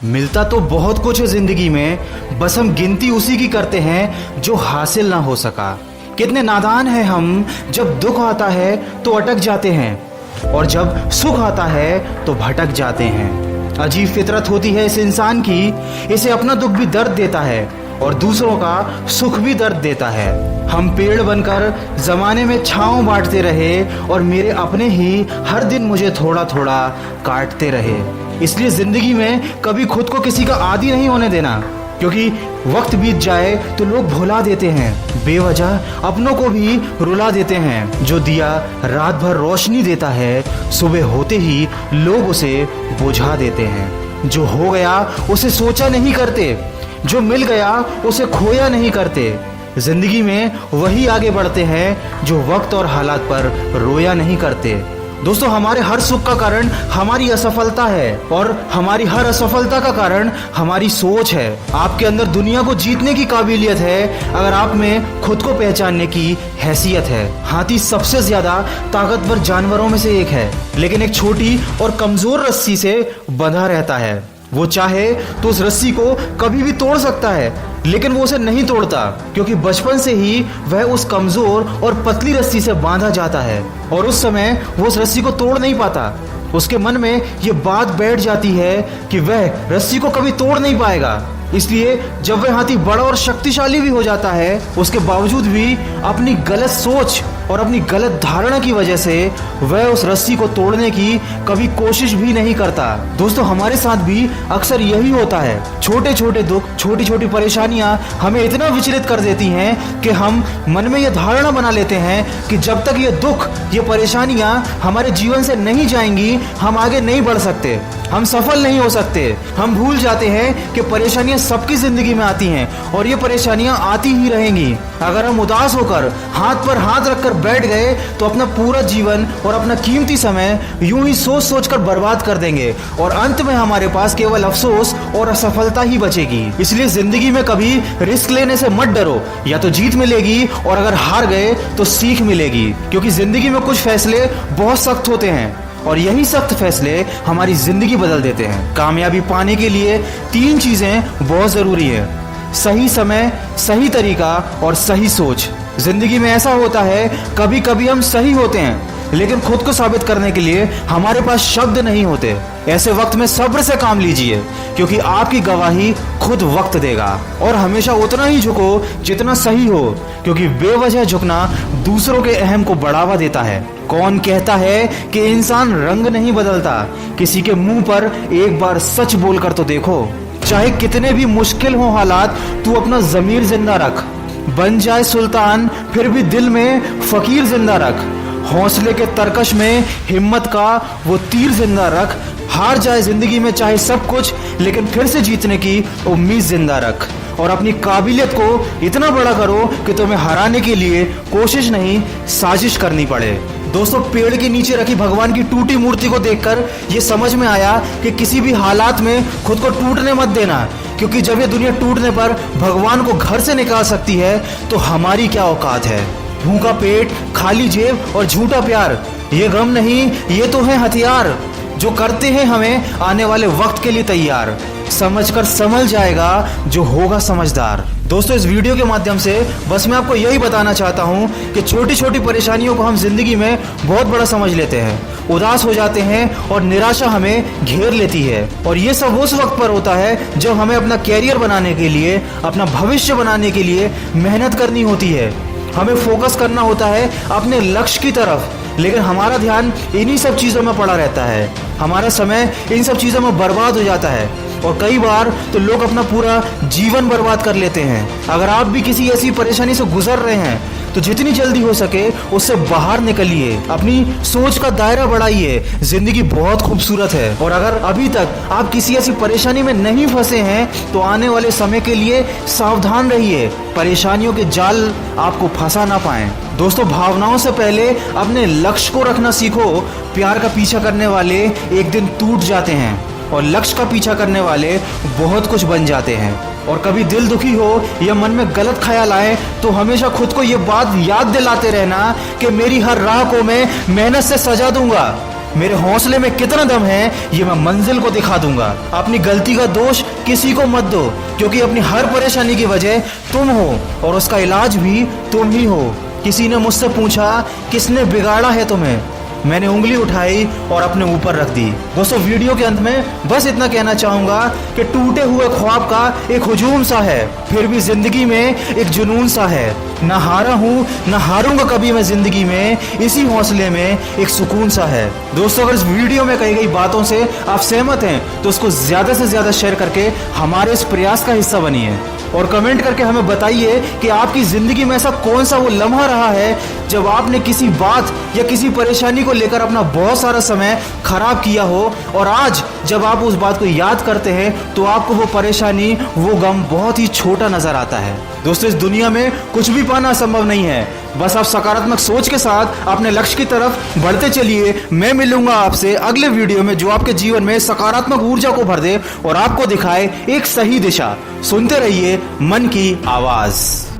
मिलता तो बहुत कुछ है जिंदगी में, बस हम गिनती उसी की करते हैं जो हासिल ना हो सका। कितने नादान हैं हम, जब दुख आता है तो अटक जाते हैं और जब सुख आता है तो भटक जाते हैं। अजीब फितरत होती है इस इंसान की, इसे अपना दुख भी दर्द देता है और दूसरों का सुख भी दर्द देता है। हम पेड़ बनकर जमाने में छांव बांटते रहे और मेरे अपने ही हर दिन मुझे थोड़ा थोड़ा काटते रहे। इसलिए जिंदगी में कभी खुद को किसी का आदी नहीं होने देना, क्योंकि वक्त बीत जाए तो लोग भुला देते हैं, बेवजह अपनों को भी रुला देते हैं। जो दिया रात भर रोशनी देता है, सुबह होते ही लोग उसे बुझा देते हैं। जो हो गया उसे सोचा नहीं करते, जो मिल गया उसे खोया नहीं करते। जिंदगी में वही आगे बढ़ते हैं जो वक्त और हालात पर रोया नहीं करते। दोस्तों, हमारे हर सुख का कारण हमारी असफलता है और हमारी हर असफलता का कारण हमारी सोच है। आपके अंदर दुनिया को जीतने की काबिलियत है अगर आप में खुद को पहचानने की हैसियत है। हाथी सबसे ज्यादा ताकतवर जानवरों में से एक है, लेकिन एक छोटी और कमजोर रस्सी से बंधा रहता है। वो चाहे तो उस रस्सी को कभी भी तोड़ सकता है, लेकिन वो उसे नहीं तोड़ता, क्योंकि बचपन से ही वह उस कमजोर और पतली रस्सी से बांधा जाता है और उस समय वो उस रस्सी को तोड़ नहीं पाता। उसके मन में ये बात बैठ जाती है कि वह रस्सी को कभी तोड़ नहीं पाएगा। इसलिए जब वह हाथी बड़ा और शक्तिशाली भी हो जाता है, उसके बावजूद भी अपनी गलत सोच और अपनी गलत धारणा की वजह से वह उस रस्सी को तोड़ने की कभी कोशिश भी नहीं करता। दोस्तों, हमारे साथ भी अक्सर यही होता है। छोटे छोटे दुख, छोटी छोटी परेशानियां हमें इतना विचलित कर देती हैं कि हम मन में यह धारणा बना लेते हैं कि जब तक ये दुख, ये परेशानियां हमारे जीवन से नहीं जाएंगी, हम आगे नहीं बढ़ सकते, हम सफल नहीं हो सकते। हम भूल जाते हैं कि परेशानियां सबकी जिंदगी में आती हैं और ये परेशानियां आती ही रहेंगी। अगर हम उदास होकर हाथ पर हाथ रखकर बैठ गए तो अपना पूरा जीवन और अपना कीमती समय यूं ही सोच सोच कर बर्बाद कर देंगे और अंत में हमारे पास केवल अफसोस और असफलता ही बचेगी। इसलिए जिंदगी में कभी रिस्क लेने से मत डरो, या तो जीत मिलेगी और अगर हार गए तो सीख मिलेगी, क्योंकि जिंदगी में कुछ फैसले बहुत सख्त होते हैं और यही सख्त फैसले हमारी जिंदगी बदल देते हैं। कामयाबी पाने के लिए 3 चीजें बहुत जरूरी है: सही समय, सही तरीका और सही सोच। जिंदगी में ऐसा होता है, कभी कभी हम सही होते हैं लेकिन खुद को साबित करने के लिए हमारे पास शब्द नहीं होते। ऐसे वक्त में सब्र से काम लीजिए, क्योंकि आपकी गवाही खुद वक्त देगा। और हमेशा उतना ही झुको जितना सही हो, क्योंकि बेवजह झुकना दूसरों के अहम को बढ़ावा देता है। कौन कहता है कि इंसान रंग नहीं बदलता? किसी के मुंह पर एक बार सच बोलकर तो देखो। चाहे कितने भी मुश्किल हो हालात, तू अपना जमीर जिंदा रख। बन जाए सुल्तान फिर भी दिल में फकीर जिंदा रख। हौसले के तरकश में हिम्मत का वो तीर जिंदा रख। हार जाए जिंदगी में चाहे सब कुछ, लेकिन फिर से जीतने की उम्मीद जिंदा रख। और अपनी काबिलियत को इतना बड़ा करो कि तुम्हें हराने के लिए कोशिश नहीं, साजिश करनी पड़े। दोस्तों, पेड़ के नीचे रखी भगवान की टूटी मूर्ति को देखकर ये समझ में आया कि किसी भी हालात में खुद को टूटने मत देना, क्योंकि जब ये दुनिया टूटने पर भगवान को घर से निकाल सकती है तो हमारी क्या औकात है। भूखा पेट, खाली जेब और झूठा प्यार, ये गम नहीं, ये तो है हथियार जो करते हैं हमें आने वाले वक्त के लिए तैयार। समझकर संभल जाएगा जो होगा समझदार। दोस्तों, इस वीडियो के माध्यम से बस मैं आपको यही बताना चाहता हूँ कि छोटी छोटी परेशानियों को हम जिंदगी में बहुत बड़ा समझ लेते हैं, उदास हो जाते हैं और निराशा हमें घेर लेती है। और ये सब उस वक्त पर होता है जब हमें अपना कैरियर बनाने के लिए, अपना भविष्य बनाने के लिए मेहनत करनी होती है। हमें फोकस करना होता है अपने लक्ष्य की तरफ, लेकिन हमारा ध्यान इन्हीं सब चीज़ों में पड़ा रहता है। हमारा समय इन सब चीज़ों में बर्बाद हो जाता है और कई बार तो लोग अपना पूरा जीवन बर्बाद कर लेते हैं। अगर आप भी किसी ऐसी परेशानी से गुजर रहे हैं तो जितनी जल्दी हो सके उससे बाहर निकलिए, अपनी सोच का दायरा बढ़ाइए। जिंदगी बहुत खूबसूरत है और अगर अभी तक आप किसी ऐसी परेशानी में नहीं फंसे हैं तो आने वाले समय के लिए सावधान रहिए, परेशानियों के जाल आपको फंसा ना पाएं। दोस्तों, भावनाओं से पहले अपने लक्ष्य को रखना सीखो। प्यार का पीछा करने वाले एक दिन टूट जाते हैं और लक्ष्य का पीछा करने वाले बहुत कुछ बन जाते हैं। और कभी दिल दुखी हो या मन में गलत ख्याल आए तो हमेशा खुद को ये बात याद दिलाते रहना कि मेरी हर राह को मैं मेहनत से सजा दूंगा। मेरे हौसले में कितना दम है ये मैं मंजिल को दिखा दूंगा। अपनी गलती का दोष किसी को मत दो, क्योंकि अपनी हर परेशानी की वजह तुम हो और उसका इलाज भी तुम ही हो। किसी ने मुझसे पूछा किसने बिगाड़ा है तुम्हें, मैंने उंगली उठाई और अपने ऊपर रख दी। दोस्तों, वीडियो के अंत में बस इतना कहना चाहूंगा कि टूटे हुए ख्वाब का एक हुजूम सा है, फिर भी जिंदगी में एक जुनून सा है। ना हारा हूं ना हारूंगा कभी मैं जिंदगी में, इसी हौसले में एक सुकून सा है। दोस्तों, अगर इस वीडियो में कही गई बातों से आप सहमत हैं तो उसको ज्यादा से ज्यादा शेयर करके हमारे इस प्रयास का हिस्सा बनिए और कमेंट करके हमें बताइए कि आपकी जिंदगी में ऐसा कौन सा वो लम्हा रहा है जब आपने किसी बात या किसी परेशानी को लेकर अपना बहुत सारा समय खराब किया हो और आज जब आप उस बात को याद करते हैं तो आपको वो परेशानी, वो गम बहुत ही छोटा नजर आता है। दोस्तों, इस दुनिया में कुछ भी पाना संभव नहीं है, बस आप सकारात्मक सोच के साथ अपने लक्ष्य की तरफ बढ़ते चलिए। मैं मिलूंगा आपसे अगले वीडियो में जो आपके जीवन में सकारात्मक ऊर्जा को भर दे और आपको दिखाए एक सही दिशा। सुनते रहिए मन की आवाज।